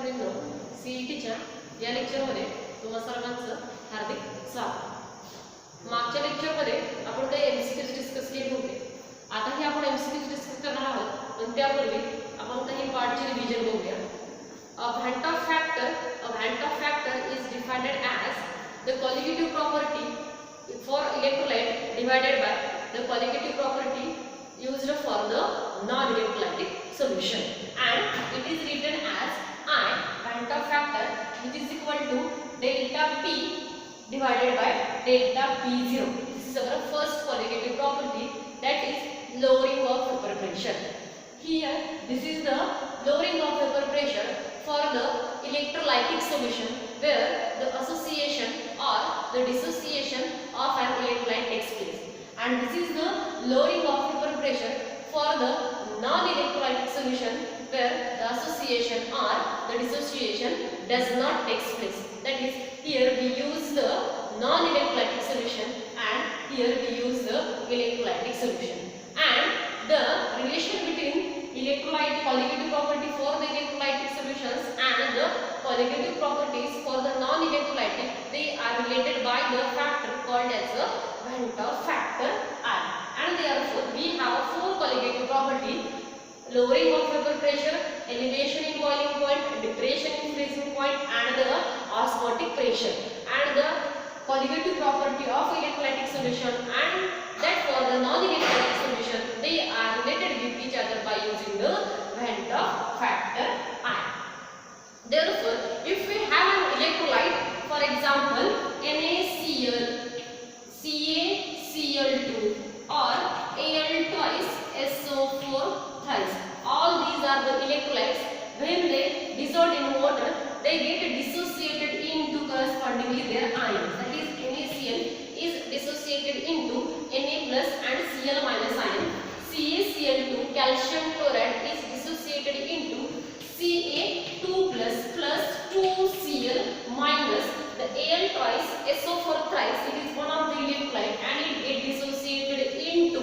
विद्यार्थिनींनो, सीईटीच्या या लेक्चरमध्ये तुम्हा सर्वांचं हार्दिक स्वागत। मागच्या लेक्चरमध्ये आपण काही एमसीक्यूज डिस्कस केले होते। आता हे आपण एमसीक्यूज डिस्कस करणार आहोत, पण त्यापूर्वी आपण काही पार्टचे रिव्हिजन बघूया। A Van't factor is defined as the colligative property for electrolyte divided by the colligative property used for the non-electrolytic solution, and it is written as I Van't factor, which is equal to delta P divided by delta P0. This is our first colligative property, that is lowering of vapor pressure. Here this is the lowering of vapor pressure for the electrolytic solution where the association or the dissociation of an electrolyte takes place, and this is the lowering of vapor pressure for the non-electrolytic solution where the association or the dissociation does not take place. That is, here we use the non-electrolytic solution and here we use the electrolytic solution, and the relation between electrolyte colligative property for the electrolytic solutions and the colligative properties for the non-electrolytic, they are related by the factor called as a Van't factor I, and therefore we have four colligative property: lowering of vapor pressure, elevation in boiling point, depression in freezing point, and the osmotic pressure. And the colligative property of electrolytic solution and that for the non-electrolytic solution, they are related with each other by using the Van't factor I. Therefore, if we have an electrolyte, for example NaCl, CaCl2 or Al twice SO4 thrice, all these are the electrolytes. When they dissolve in water, they get dissociated into correspondingly their ions. That is, NaCl is dissociated into Na plus and Cl minus ion. CaCl2 calcium chloride is dissociated into Ca2 plus 2Cl minus the Al twice SO4 thrice. It is one of the electrolyte and it get dissociated into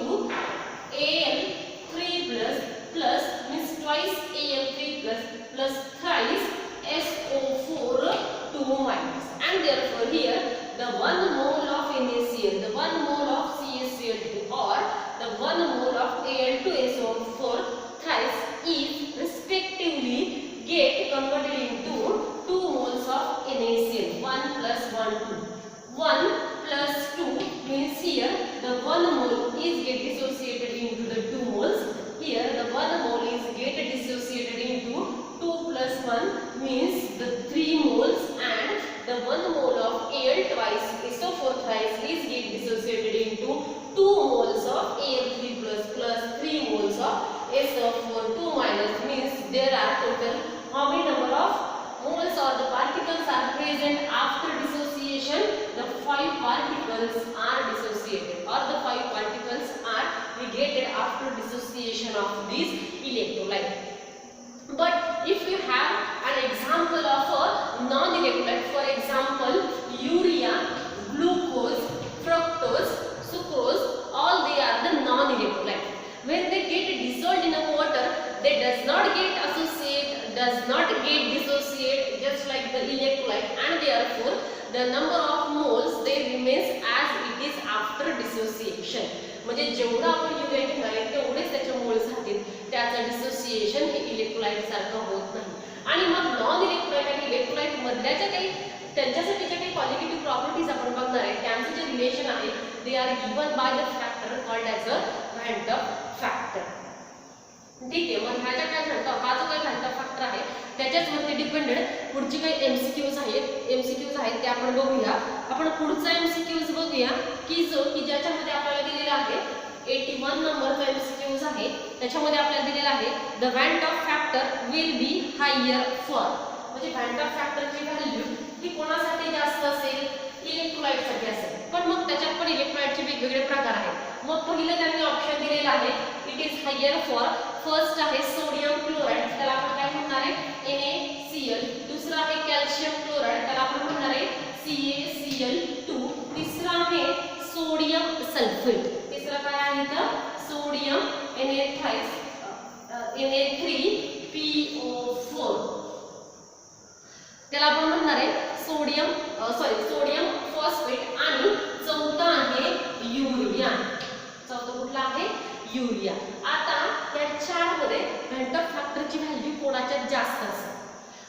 Al3 plus means twice Al3 plus thrice SO4 2 minus, and therefore here the 1 mole of NaCl, the 1 mole of CaCl2 or the 1 mole of Al2SO4 thrice is respectively get converted into 2 moles of NaCl. 1 plus 1 2. 1 plus 2 means here the 1 mole is get dissociated into the 2 moles. Here the 1 mole is get dissociated into 2 plus 1 means the 3 moles, and the 1 mole of Al twice SO4 thrice is get dissociated into 2 moles of Al3 plus 3 moles of SO4 2 minus, means there are total how many number of moles or the particles are present after dissociation? The 5 particles are dissociated, or the 5 particles are negated after dissociation of this electrolyte. But if you have an example of a non-electrolyte, for example urea, glucose, fructose, sucrose, all they are the non-electrolyte. When they get dissolved in the water, they does not get associate, does not get dissociate just like the electrolyte, and therefore the number of moles they remains as it is after dissociation. म्हणजे जेवढा आपण urea घेणार आहे तेवढेच त्याचे moles राहतील, त्याचा dissociation हे इलेक्ट्रोलाइट सारखं होत नाही. आणि मग नॉन इलेक्ट्रोलाइट आणि इलेक्ट्रोलाइट मधल्याच्या काही त्यांच्यासाठीच्या काही क्वालिटेटिव्ह प्रॉपर्टीज आपण बघणार आहे. त्यांचे जे रिलेशन आहे they are given by the factor called as a van't factor. ठीक आहे, मग ह्याच्या काय झालं, हा जो काही व्हॅन्ट फॅक्टर आहे त्याच्याच वरती डिपेंडेड पुढची काही एमसीक्यूज आहेत ते आपण बघूया. आपण पुढचा एमसीक्यूज बघूया की जो की ज्याच्यामध्ये आपल्याला दिलेला आहे 81 नंबरचा एमसीक्यूज आहे. त्याच्यामध्ये आपल्याला दिलेला आहे the van't factor will be higher for, म्हणजे व्हॅन्ट फॅक्टरची व्हॅल्यू ही कोणासाठी जास्त असेल, इलेक्ट्रोलाइटसाठी असेल. पण मग त्याच्यात पण इलेक्ट्रोलाइटचे वेगवेगळे प्रकार आहेत. मग पहिलं त्यांनी ऑप्शन दिलेला आहे it is higher for. First आहे सोडियम क्लोराइड, त्याला आपण काय म्हणणार आहे NaCl. दुसरा आहे कॅल्शियम क्लोराइड, त्याला आपण म्हणणार आहे CaCl2. तिसरा आहे सोडियम सल्फेट. तिसरा काय आहे तर सोडियम Na3PO4. व्हॅन्ट ऑफ फॅक्टरची व्हॅल्यू कोणाच्यात जास्त असते.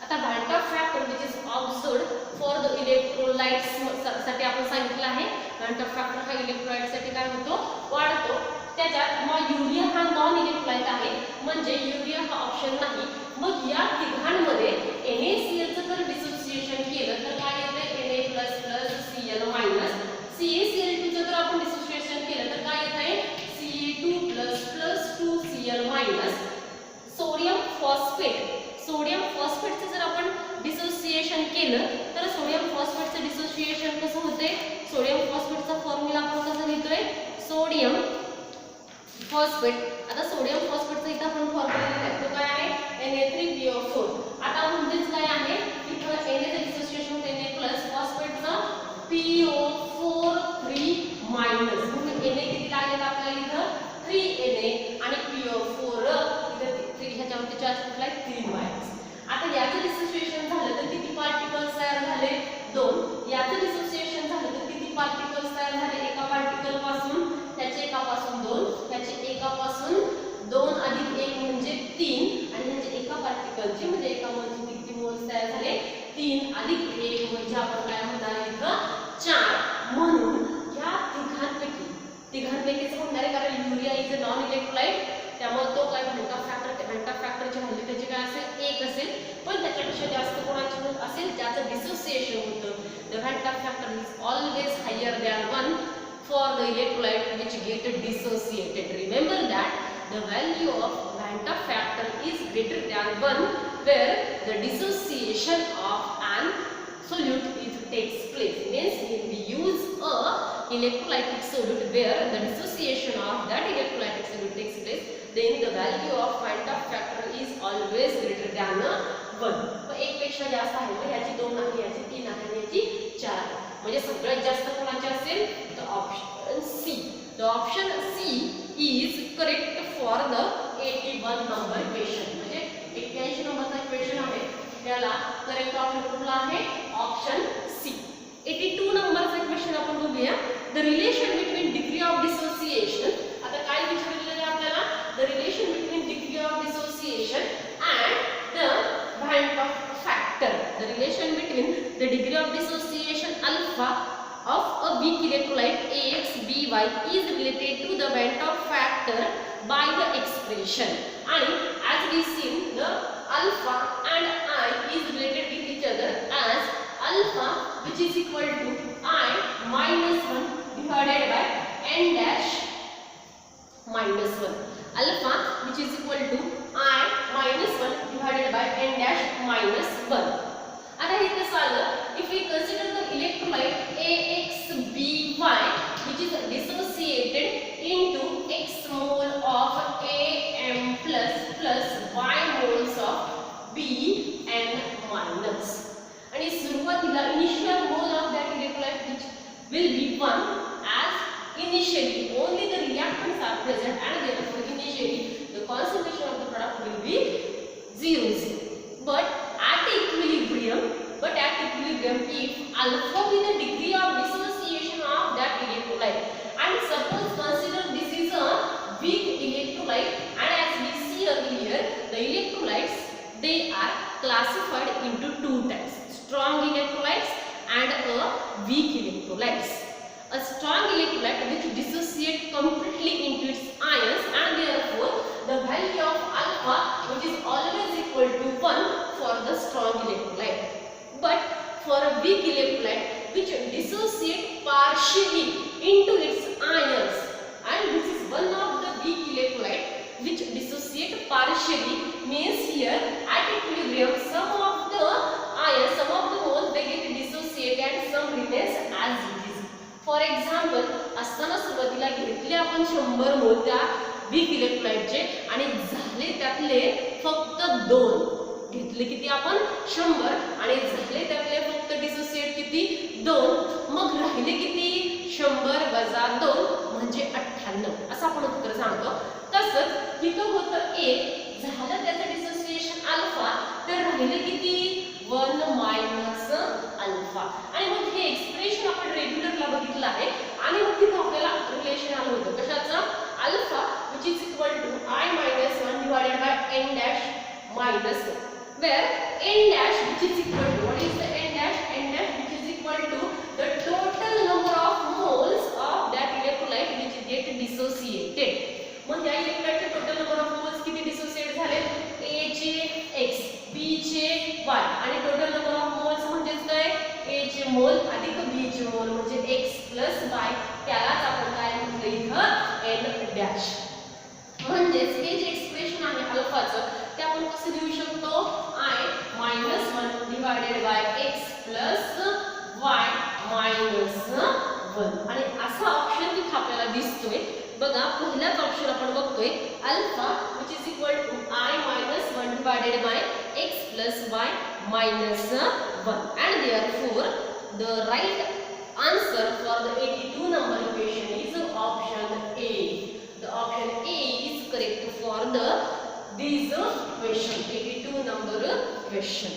आता van't of factor which is observed for the electrolytes साठी आपण सांगितलं आहे. व्हॅन्ट ऑफ फॅक्टर हा इलेक्ट्रोलाइट साठी काय होतो, वाढतो. त्याच्यात मग युरिया हा नॉन इलेक्ट्रोलाइट आहे, म्हणजे युरिया हा ऑप्शन नाही. मग या तिघांमध्ये NaCl चं जर डिसोसिएशन केलं तर काय येते, Na++Cl-, CaCl2 चं जर आपण डिसोसिएशन केलं तर काय येते, Ce2++2Cl-. सोडियम फॉस्फेटचं जर आपण डिसोसिएशन केलं तर सोडियम फॉस्फेटचं डिसोसिएशन कसं होते, सोडियम फॉस्फेटचा फॉर्म्युला आपण कसं लिहितोय, सोडियम फॉस्फेट. आता सोडियम फॉस्फेटचा इथं आपण फॉर्म्युला लिहिलाय तो काय आहे, Na3PO4. आता म्हणजेच काय आहे, इथं Na चं डिसोसिएशन होते Na+, फॉस्फेटचं PO4 3-. म्हणून Na किती लागेल आपल्याला इथं 3Na आणि PO4 इथं 3 ह्याच्यावरती चार्ज कुठला आहे 3-. आता याचं डिसोसिएशन झालं तर किती पार्टिकल्स तयार झाले, 2. याचं डिसोसिएशन झालं तर किती पार्टिकल्स तयार झाले, एका पार्टिकल पासून, त्याचे एकापासून 2, त्याचे एकापासून 2 अधिक 1 म्हणजे 3, आणि ह्याचे एका पार्टिकलचे म्हणजे एका मोलचे किती मोल्स तयार झाले, 3 अधिक 1 म्हणजे आपण काय म्हणणार इथं 4. म्हणून या तिघांपैकीच म्हणणार आहे, कारण urea is a non electrolyte, त्यामुळे तो काय व्हॅन्ट ऑफ फॅक्टरची व्हॅल्यू त्याची काय असेल 1 असेल. पण त्याच्यापेक्षा जास्त कोणाची असेल ज्याचं डिसोसिएशन होतं. The van't of factor is always higher than 1 for the electrolyte which get dissociated. Remember that the value of van't of factor is greater than 1 where the dissociation of an solute takes place. Means when we use a electrolytic solute where the dissociation of that electrolytic solute takes place, then the value of van't of factor is always greater than 1. एक पेक्षा जास्त आहे तर याची 2 आहे, याची 3 आहे, याची 4 आहे. म्हणजे सगळ्यात जास्त कोणाचे असेल तर option C. The option C is correct for the 81 number question. म्हणजे 81 नंबरचा क्वेश्चन आहे, त्याला करेक्ट ऑप्शन कुठला आहे, ऑप्शन सी. 82 नंबरचा क्वेश्चन आपण बघूया. The relation between degree of dissociation. आता काय विचारलेलं आहे आपल्याला, the relation between degree of dissociation and the van't of factor. The relation between the degree of dissociation alpha of a weak electrolyte AXBY is related to the व्हॅन्ट of factor by the expression. And as we seen, the alpha and I is related with each other as alpha which is equal to I minus 1 divided by n dash minus 1. Alpha which is equal to I minus 1 divided by n dash minus 1. आता हे कसं आलं, if we consider the electrolyte AXBY which is dissociated into X mole of AM plus Y moles of BN minus. आणि सुरुवातीला initial mole of that electrolyte which will be 1 as initially only the reactants are present and therefore initially the concentration of the product will be 0. But at equilibrium if alpha be the degree of dissociation of that electrolyte and suppose consider this is a weak electrolyte, and as we see earlier the electrolytes they are classified into 2 types, strong electrolytes and a weak electrolytes. A strong electrolyte which dissociate completely into its ions and therefore the value of alpha which is always equal to 1 for the strong electrolyte. But for a weak electrolyte which dissociate partially into its ions, and this is one of the weak electrolyte which dissociate partially, means here at equilibrium some of the ions, some of the moles they get dissociated and some remains as it is. For example, असताना सुरुवातीला घेतले आपण 100 मोल त्या weak इलेक्ट्रोलाइटचे आणि झाले त्यातले फक्त 2. घेतले किती आपण 100 आणि झाले त्यातले फक्त डिसोसिएट किती 2. मग राहिले किती 100 वजा 2 म्हणजे 98 असं आपण उत्तर सांगतो. तसंच इथं होतं 1 झालं त्याचं डिसोसिएशन अल्फा तर राहिले किती 1 मायनस अल्फा. आणि मग हे एक्सप्रेशन आपण रेग्युलरला बघितलं आहे आणि मग तिथं आपल्याला रिलेशन आलं होतं कशाचं alpha which is equal to I minus 1 divided by n dash minus 1, where n dash which is equal to, what is the n dash? N dash which is equal to the total number of moles of that electrolyte which get dissociated. मग या इलेक्ट्रोलाइटचे total number of moles किती dissociate झाले? A चे x, B चे y आणि total number of moles म्हणजेच काय? A चे मोल अधिक B चे मोल म्हणजे x plus y, त्यालाच आपण काय म्हटलं इथं n डॅश. म्हणजेच हे जे एक्सप्रेशन आहे अल्फाचं ते आपण कसं लिहू शकतो? I minus 1 divided by x plus y minus 1. आणि असा ऑप्शन तिथे आपल्याला दिसतोय बघा. पहिलाच ऑप्शन आपण बघतोय alpha which is equal to I minus 1 divided by x plus y minus 1, and therefore the right answer for the 82 number equation is option A. The option A is correct for the this question, 82 number question.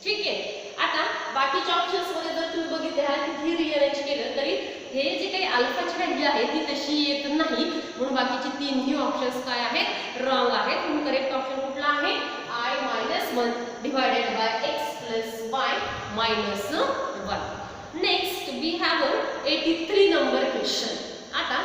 ठीक आहे. आता बाकीच्या options मध्ये जर तुम्ही बघितले हा किती रिअरेंज केलं तरी हे जे काही अल्फाची व्हॅल्यू आहे ती तशी येत नाही, म्हणून बाकीचे तीनही ऑप्शन्स काय आहेत? रॉंग आहेत. म्हणून करेक्ट ऑप्शन कुठला आहे? I minus 1 divided by x plus y minus 1. Next we have 83 number question. आता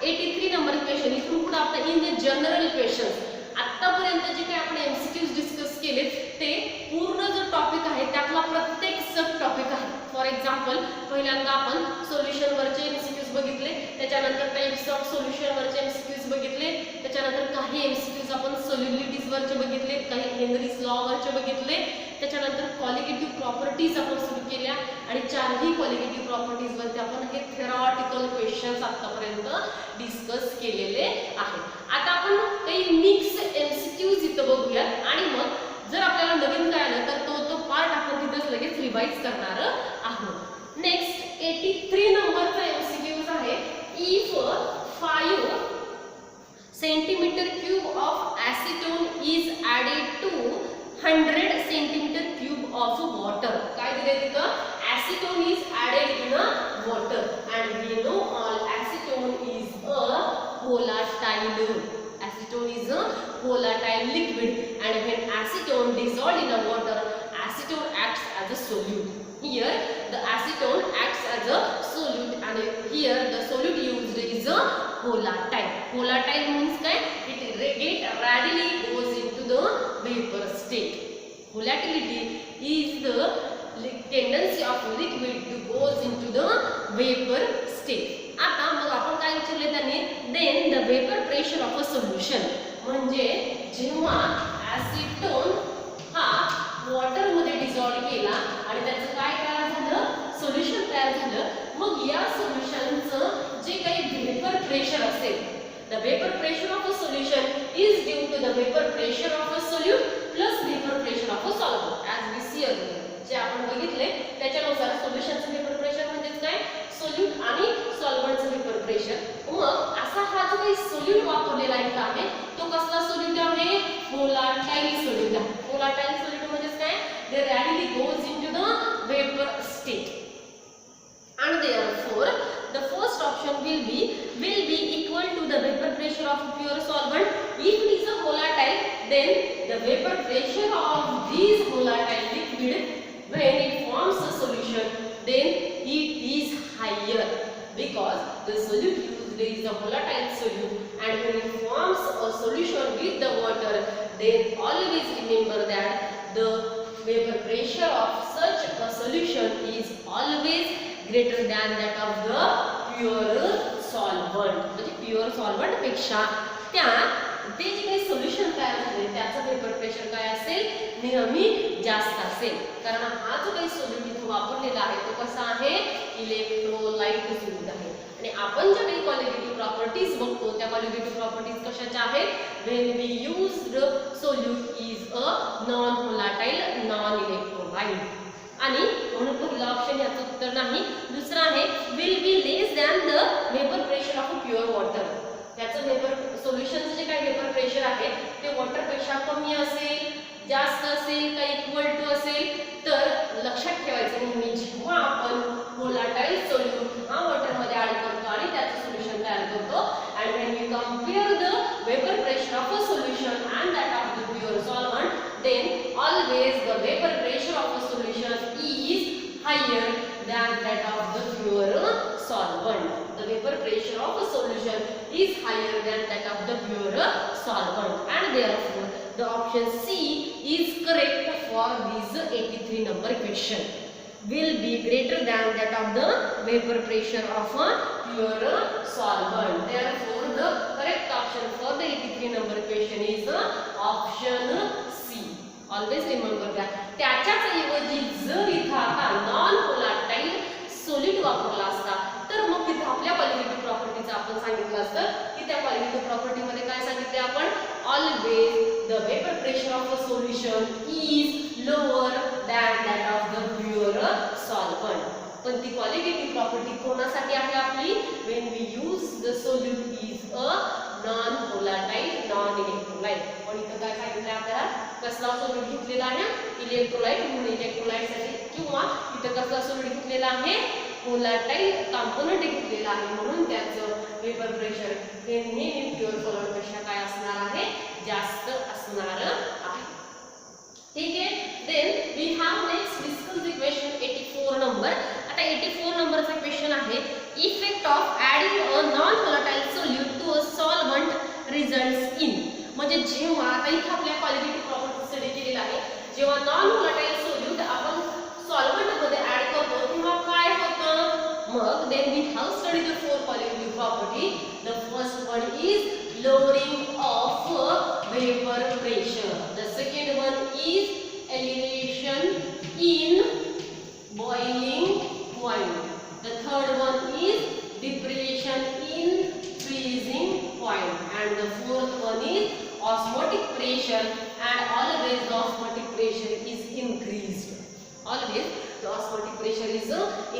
83 नंबर क्वेश्चन इथून पुढे आपण इन द जनरल क्वेश्चन्स आतापर्यंत जे काही आपण एमसीक्यूज डिस्कस केले ते पूर्ण जो टॉपिक आहे त्यातला प्रत्येक सब टॉपिक आहे. फॉर एक्झाम्पल पहिल्यांदा आपण सोल्युशन वरचे एमसीक्यूज बघितले, त्याच्यानंतर टाइप्स ऑफ सोल्युशन वरचे एमसीक्यूज बघितले, त्याच्यानंतर काही एमसीक्यूज आपण सोल्युबिलिटीज वरचे बघितले, काही हेनरीज लॉ वरचे बघितले, त्याच्यानंतर क्वालिटेटिव्ह प्रॉपर्टीज आपण सुरू केल्या आणि चारही क्वालिटेटिव्ह प्रॉपर्टीज वरती आपण हे थेरॉटिकल क्वेश्चन्स आतापर्यंत डिस्कस केलेले आहेत. आता आपण काही मिक्स एमसीक्यूज इथं बघूया आणि मग जर आपल्याला नवीन काय आलं तर तो पार्ट आपण तिथेच लगेच रिवाइज करणार आहोत. नेक्स्ट 83 नंबरचा एमसीक्यूज आहे if 5 centimetre cube of acetone is added to 100 centimetre cube of water. काय दिले तिथं? Acetone is added in water and we know all acetone is a volatile. Acetone is a volatile liquid, and when acetone dissolved in a water, acetone acts as a solute. Here the acetone acts as a solute, and here the solute used is a volatile. Volatile means that it readily goes into the vapor state. Volatility is the tendency of liquid to goes into the vapor state. आता मग आपण काय विचारले त्यांनी? Then the vapour pressure of a solution, म्हणजे जेव्हा acetone हा water मध्ये डिसॉल्व केला आणि त्याचं काय तयार झालं? सोल्युशन तयार झालं. मग या सोल्युशनचं जे काही वेपर प्रेशर असेल, the vapour pressure of a solution is due to the vapour pressure of a solute plus vapour pressure of a solvent. As we see earlier जे आपण बघितले त्याच्यानुसार सोल्युशनचं वेपर प्रेशर म्हणजेच काय? सोल्यूट आणि सॉल्व्हेंटचं वेपर प्रेशर. मग असा हा जो काही सोल्यूट वापरलेला आहे तो कसला सोल्यूट आहे? volatile सोल्यूट आहे. volatile सोल्यूट म्हणजेच काय? they readily goes into the vapor state, and therefore the first option will be equal to the vapor pressure of pure solvent. If it is a volatile, then the vapor pressure of this volatile liquid when it forms a solution, then it is higher, because the solute used is a volatile solute, and when it forms a solution with the water, then always remember that the vapor pressure of such a solution is always greater than that of the pure solvent. म्हणजे pure solvent पेक्षा त्या ते जे काही solution तयार झाले त्याचं vapour pressure काय असेल? नेहमी जास्त असेल, कारण हा जो काही सोल्यूट इथे वापरलेला आहे तो कसा आहे? इलेक्ट्रोलाइट सोल्यूट आहे. आणि आपण ज्या काही क्वालिटेटिव्ह प्रॉपर्टीज बघतो त्या क्वालिटेटिव्ह प्रॉपर्टीज कशाच्या आहेत? When we used solute is a non volatile non electrolyte. आणि म्हणून पहिला ऑप्शन याचं उत्तर नाही. दुसरा आहे will be less than the vapour pressure of pure water. त्याचं वेपर सोल्युशनचं जे काही वेपर प्रेशर आहे ते वॉटर पेक्षा कमी असेल, जास्त असेल का इक्वल टू असेल? तर लक्षात ठेवायचं नेहमी जेव्हा आपण व्होलाटाइल सोल्यूट हा वॉटर मध्ये ऍड करतो आणि त्याचं सोल्युशन तयार करतो, and when we compare the vapor pressure of a solution and that of the pure solvent, then always the vapor pressure of a solution is higher than that of the pure solvent. The vapor pressure of a solution is higher than that of the pure solvent, and therefore the option C is correct for this 83 number question. Will be greater than that of the vapor pressure of a pure solvent. Therefore the correct option for the 83 number question is option C. Always remember that. त्याच्याच ऐवजी जर इथं आता non volatile solid वापरला असता तर मग तिथे आपल्या क्वालिटेटिव्ह प्रॉपर्टीचं आपण सांगितलं असतं की त्या क्वालिटेटिव्ह प्रॉपर्टी मध्ये काय सांगितले आपण, always the vapour pressure of a solution is lower than that of the pure solvent. पण ती क्वालिटेटिव्ह प्रॉपर्टी कोणासाठी आहे आपली, when we use the solute is a non volatile non electrolyte. पण इथं काय सांगितलं आपल्याला, कसला सोल्यूट घेतलेला आहे, इलेक्ट्रोलाइट म्हणून इलेक्ट्रोलाइट साठी, किंवा इथं कसला सोल्यूट घेतलेला आहे, व्होलाटाईल कंपोनेंट घेतलेला आहे म्हणून त्याचं वेपर प्रेशर हे नेहमी प्युअर सॉल्व्हंट पेक्षा काय असणार आहे, जास्त असणार आहे. ठीक आहे. Then we have next discuss the question 84 number. आता 84 नंबरचा क्वेश्चन आहे, effect of adding a non volatile solute to a solvent results in. म्हणजे जेव्हा आता इथे आपल्या क्वालिटेटिव्ह प्रॉपर्टी स्टडी केलेला आहे, जेव्हा नॉन व्होलाटाईल सोल्यूट आपण सॉल्व्हंट मध्ये ऍड करतो तेव्हा काय होतं, मग then we have study the four qualitative property. The first one is lowering of vapor pressure. The second one is elevation in boiling point. The third one is depression in freezing point, and the fourth one is osmotic pressure, and always the osmotic pressure is increased. Always the osmotic pressure is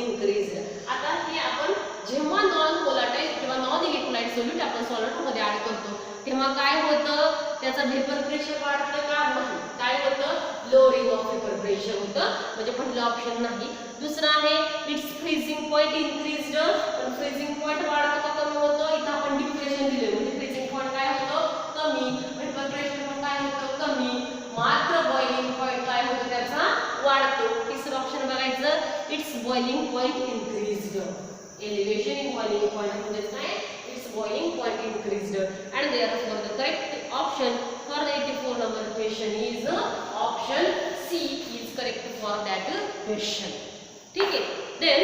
increased. आता हे आपण जेव्हा non volatile किंवा non electrolyte solute आपण solvent मध्ये add करतो तेव्हा काय होतं, त्याचा वेपर प्रेशर वाढतं का, नाही. काय होतं, लोअरिंग ऑफ वेपर प्रेशर होतं, म्हणजे पहिला ऑप्शन नाही. दुसरा आहे इट्स फ्रीजिंग पॉइंट इन्क्रीज्ड. पण फ्रीजिंग पॉइंट वाढतं का कमी होतं, इथं आपण डिप्रेशन दिले म्हणजे फ्रीजिंग पॉइंट काय होतं, कमी. वेपर प्रेशर पण काय होतं, कमी. मात्र बॉइलिंग पॉइंट काय होतं, त्याचा वाढतो. तिसरं ऑप्शन बघायचं, it's boiling point increased. elevation in boiling point म्हणजे काय, its boiling point increased, and therefore the correct option for the 84 number question is option C is correct for that question. ठीक आहे. then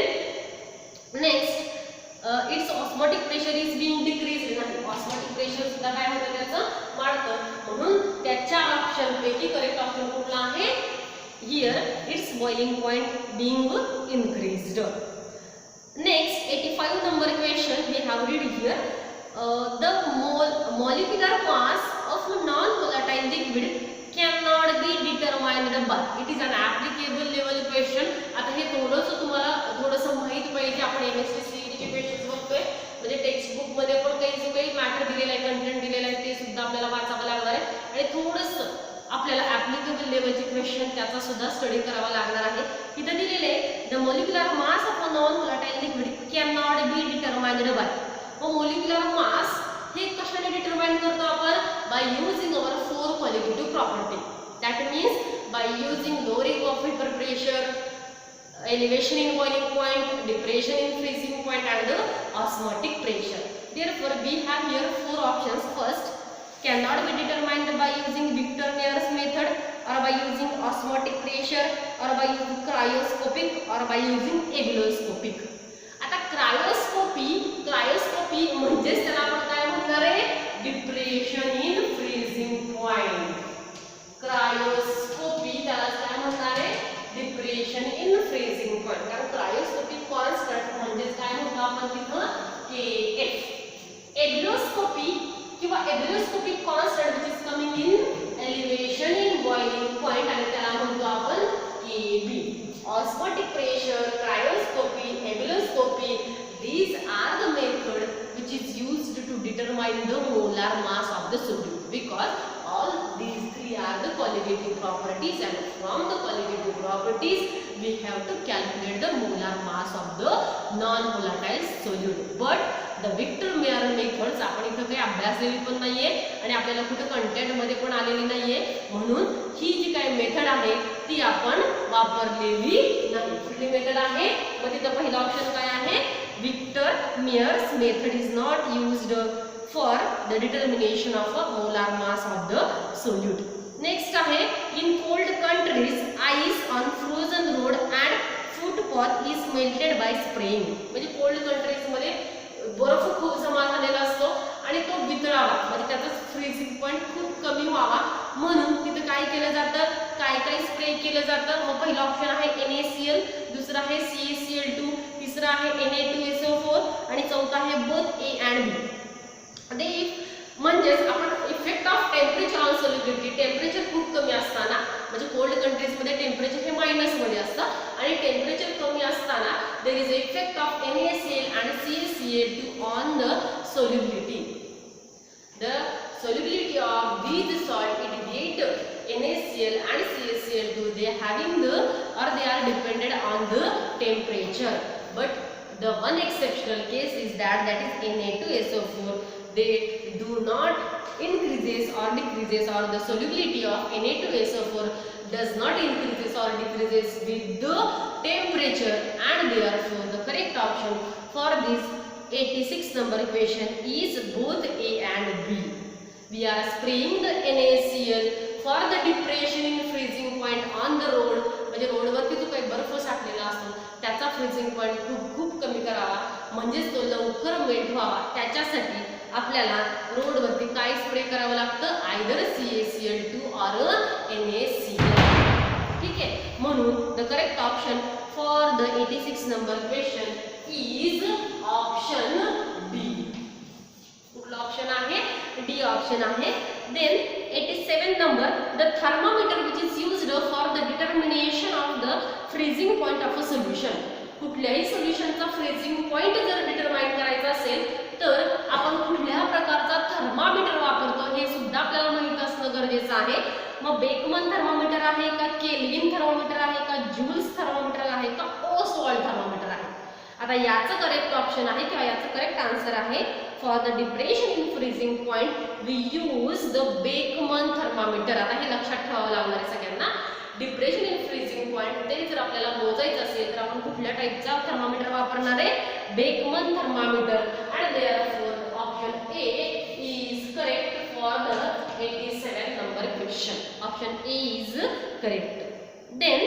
next its osmotic pressure is being decreased. नाही, osmotic pressure सुद्धा काय होतं, त्याचं वाढतं, म्हणून त्याच्या ऑप्शन पैकी करेक्ट ऑप्शन कुठला आहे, here its boiling point being increased. Next 85 number question we have read here, the molecular mass of non-volatile liquid cannot be determined by. It is an applicable level question. आता हे थोडंसं तुम्हाला थोडंसं माहिती पाहिजे. आपण MSc CET चे questions बघतोय, म्हणजे टेक्स्ट बुक मध्ये पण काही जो काही मॅटर दिलेला आहे, कंटेंट दिलेला आहे, ते सुद्धा आपल्याला वाचावं लागणार आहे, आणि थोडंसं आपल्याला ऍप्लिकेबल लेवलचे क्वेश्चन त्याचा सुद्धा स्टडी करावा लागणार आहे. इथे दिलेले the molecular mass of a non volatile liquid can not be determined by. मग मोलिक्युलर मास हे कशाने डिटरमाइन करतो आपण, by using our four qualitative property. That means by using lowering of vapour pressure, elevation in boiling point, depression in freezing point, and the osmotic pressure. Therefore we have here four options. First, cannot be determined by using Victor-Meyer's method, or by using osmotic pressure, or by using cryoscopic, or by using ebullioscopic. आता क्रायोस्कोपी म्हणजेच त्याला आपण काय म्हणणार आहे, depression in freezing point. Cryoscopy त्याला काय म्हणणार आहे, डिप्रेशन इन फ्रीजिंग पॉइंट. कारण क्रायोस्कोपिक कॉन्स्टंट म्हणजेच काय म्हणतो आपण तिथं, Kf. एब्युलोस्कोपी किंवा ebullioscopic constant which is coming in elevation in boiling point, आणि त्याला म्हणतो आपण Kb. Osmotic pressure, cryoscopy, ebullioscopy, these are the method which is used to determine the molar mass of the solute, because all these three are the qualitative properties, and from the qualitative properties we have to calculate the molar mass of the non volatile solute. But the Victor Meyer methods आपण इथं काही अभ्यासलेली पण नाहीये आणि आपल्याला कुठे कंटेंटमध्ये पण आलेली नाहीये, म्हणून ही जी काही मेथड आहे ती आपण वापरलेली नाही. कुठली मेथड आहे? मग तिथं पहिला ऑप्शन काय आहे? Victor Meyer's method is not used for the determination of a molar mass of the solute. Next आहे in cold countries ice on frozen road and footpath is melted by spraying. म्हणजे cold countries मध्ये बर्फ खूप जमा झालेला असतो आणि तो वितळावा, म्हणजे त्याचा फ्रीजिंग पॉइंट खूप कमी व्हावा म्हणून तिथे काय केलं जातं, काय काय स्प्रे केलं जातं. मग पहिला ऑप्शन आहे NaCl, दुसरा आहे CaCl2, तिसरा आहे Na2SO4 आणि चौथा आहे बोथ A and B. म्हणजेच आपण effect of temperature on solubility, temperature खूप कमी असताना, म्हणजे कोल्ड कंट्रीज मध्ये टेम्परेचर हे मायनस मध्ये असतं आणि टेम्परेचर कमी असताना there is effect of NaCl and CaCl2 on the solubility. The solubility of these salt indicate NaCl and CaCl2 they having the or they are dependent on the temperature. But the one exceptional case is that is Na2SO4. They do not increases or decreases, or the solubility of Na2SO4 does not increases or decreases with the temperature, and therefore the correct option for this 86 number equation is both A and B. We are spraying the NaCl for the depression in freezing point on the road. म्हणजे रोडवरती जो काही बर्फ साठलेला असतो त्याचा freezing point खूप कमी करावा, म्हणजेच तो लवकर मेल्ट व्हावा. त्याच्यासाठी आपल्याला रोडवरती काय स्प्रे करावं लागतं? Either CaCl2 or NaCl. ठीक आहे, म्हणून the correct option for the 86 number question is option D. कुठला ऑप्शन आहे? डी ऑप्शन आहे. Then 87 number the thermometer which is used for the determination of the freezing point of a solution. कुठल्याही सोल्युशनचा freezing point जर determine करायचा असेल तर आपण कुठल्या प्रकारचा थर्मामीटर वापरतो हे सुद्धा आपल्याला माहित असणं गरजेचं आहे. मग बेकमन थर्मामीटर आहे का, केल्विन थर्मामीटर आहे का, जूल्स थर्मामीटर आहे का, ओसवाल्ड थर्मामीटर आहे? आता याचं करेक्ट ऑप्शन आहे किंवा याचं करेक्ट आन्सर आहे for the depression in freezing point we use the Beckmann thermometer. आता हे लक्षात ठेवावं लागणार आहे सगळ्यांना. डिप्रेशन इन फ्रीजिंग पॉइंट ते जर आपल्याला मोजायचं असेल तर आपण कुठल्या टाईपचा थर्मामीटर वापरणार आहे? Beckman thermometer. and therefore option A is correct for the 87 number question. Option A is correct. Then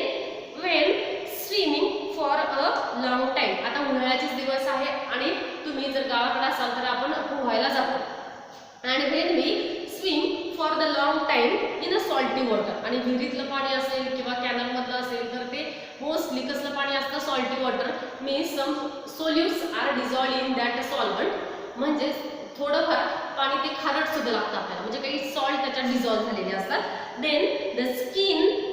when swimming for a long time, आता उन्हाळ्याचे दिवस आहे आणि तुम्ही जर गावाकडे असाल तर आपण पोहायला जातो, and when we swim for the long time in a salty water, आणि विहिरीतलं पाणी असेल किंवा कॅनल मधलं असेल तर ते मोस्टली कसलं पाणी असतं? Salty water. Means some solutes are dissolved in that solvent, म्हणजे थोडंफार पाणी ते खारट सुद्धा लागतं आपल्याला, म्हणजे काही सॉल्ट त्याच्यात डिझॉल्व्ह झालेले असतात. Then the skin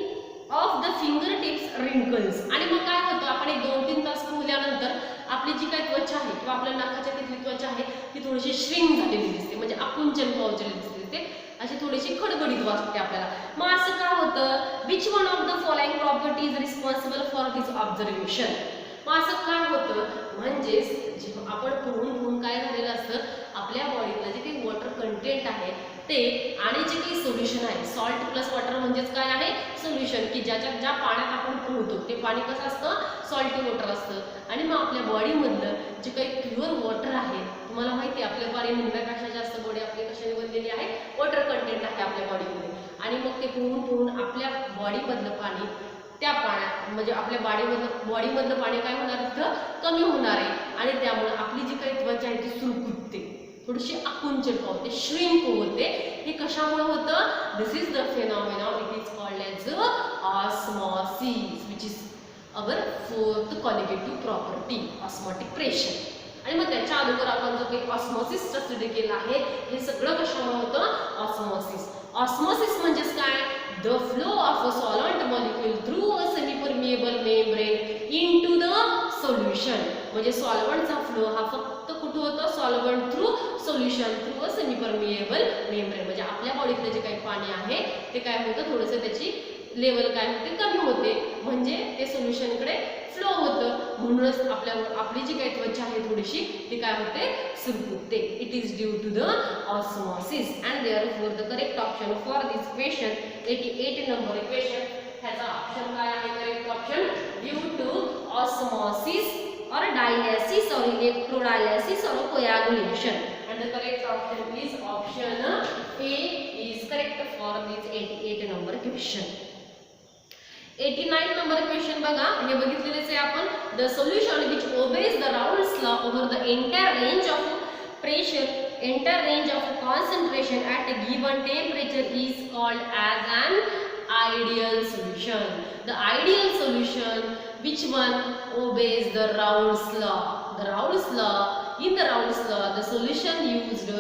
of the finger tips wrinkles. आणि मग काय होतं? आपण एक 2-3 तास पोहल्यानंतर आपली जी काही त्वचा आहे किंवा आपल्या नाकाच्या तिथली त्वचा आहे ती थोडीशी श्रिंक झालेली दिसते, म्हणजे आकुंचन पावलेली दिसते, अशी थोडीशी खडबडीत वाटते आपल्याला. मग असं का होतं? Which one of the following property is responsible for this observation. मग असं काय होतं? म्हणजेच जेव्हा आपण पोहून काय झालेलं असतं, आपल्या बॉडीतलं जे काही वॉटर कंटेंट आहे ते आणि जे काही सोल्युशन आहे, सॉल्ट प्लस वॉटर म्हणजेच काय आहे? सोल्युशन, की ज्या पाण्यात आपण पोहतो ते पाणी कसं असतं? सॉल्टी वॉटर असतं. आणि मग आपल्या बॉडीमधलं जे काही प्युअर वॉटर आहे, तुम्हाला माहिती आहे आपल्या बॉडी निम्म्यापेक्षा जास्त बॉडी आपली कशाने बनलेली आहे? वॉटर कंटेंट आहे आपल्या बॉडीमध्ये. आणि मग ते पोहून आपल्या बॉडीमधलं पाणी त्या पाण्यात, म्हणजे आपल्या बॉडीमधलं पाणी काय होणार? तिथं कमी होणार आहे आणि त्यामुळे आपली जी काही त्वचा आहे ती सुरकुतते, थोडीशी आकुंचन पावते, श्रिंक होते. हे कशामुळे होतं? This is the phenomena, it is called as osmosis, which is our fourth colligative property, osmotic pressure. आणि मग त्याच्या अगोदर आपण जो काही ऑस्मॉसिसचा स्टडी केला आहे, हे सगळं कशामुळे होतं? ऑस्मॉसिस. ऑस्मॉसिस म्हणजेच काय? The flow of a solvent molecule through a semi permeable membrane into the solution. म्हणजे सॉल्वंटचा फ्लो हा फक्त कुठे होतो? Solvent through solution through a semi permeable membrane. म्हणजे आपल्या बॉडीतलं जे काही पाणी आहे ते काय होतं? थोडंसं त्याची लेवल काय होते कमी होते, म्हणजे ते सोल्युशनकडे फ्लो होतं, म्हणूनच आपली जी काही त्वचा आहे थोडीशी ती काय होते सुरकुतते. It is due to the osmosis and therefore the correct option for this question 88 number equation ह्याचा ऑप्शन काय आहे correct option due to osmosis or dialysis or electrodialysis or coagulation, and the correct option is option A is correct for this 88 number question. 89 number question बघा, हे बघितलेलेच आहे आपण. The solution which obeys the Raoult's law over the entire range of pressure, entire range of concentration at a given temperature is called as an ideal solution. The ideal solution which one obeys the Raoult's law? The Raoult's law, in the Raoult's law, the solution used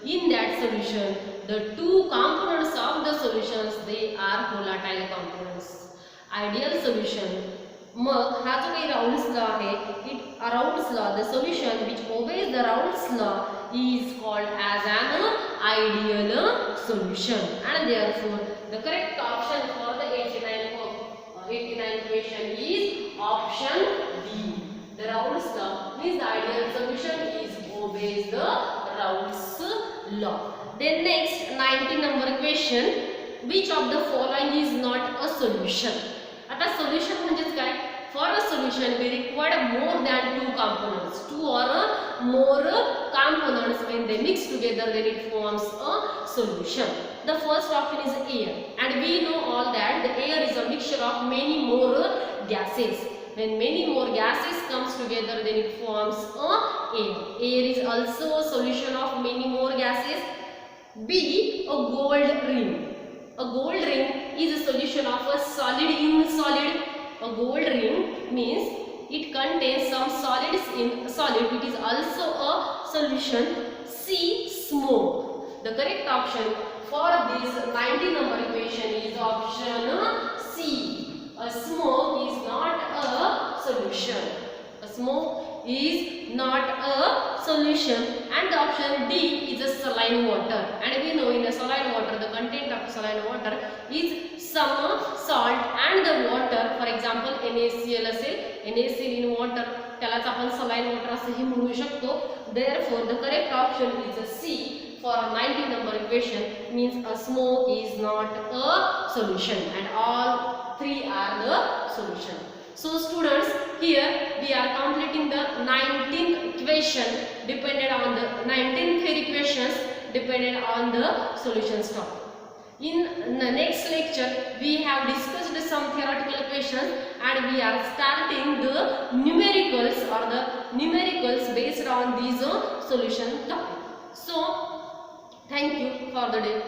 in that solution, the two components of the solutions, they are volatile components. Ideal solution. मग हा जो काही Raoult's law आहे, Raoult's law, the solution which obeys the Raoult's law is called as an ideal solution, and therefore the correct option for the 89 question is option D. The Raoult's law means the ideal solution is obeys the Raoult's law. Then next 90 number question, which of the following is not a solution? आता solution म्हणजेच काय? For a solution we require more than two components, two or more components. When they mix together then it forms a solution. The first option is air, and we know all that the air is a mixture of many more gases. When many more gases comes together then it forms a air. Air is also a solution of many more gases. B, a gold ring. A gold ring is a solution of a solid in solid. A gold ring means it contains some solids in solid. It is also a solution. C, smoke. The correct option for this 90 number equation is option C. A smoke is not a solution. A smoke is not a solution, and the option D is a saline water. And we know in a saline water the content of saline water is some salt and the water. For example, NaCl असेल, NaCl in water, त्यालाच आपण saline water असेही म्हणू शकतो. Therefore, the correct option is a C for 90 number equation, means a smoke is not a solution, and all three are the solution. So students, here we are completing the 19th equation depended on the 19 theory questions depended on the solutions topic. In the next lecture we have discussed some theoretical questions, and we are starting the numericals or the numericals based on these solution topic. So thank you for the day.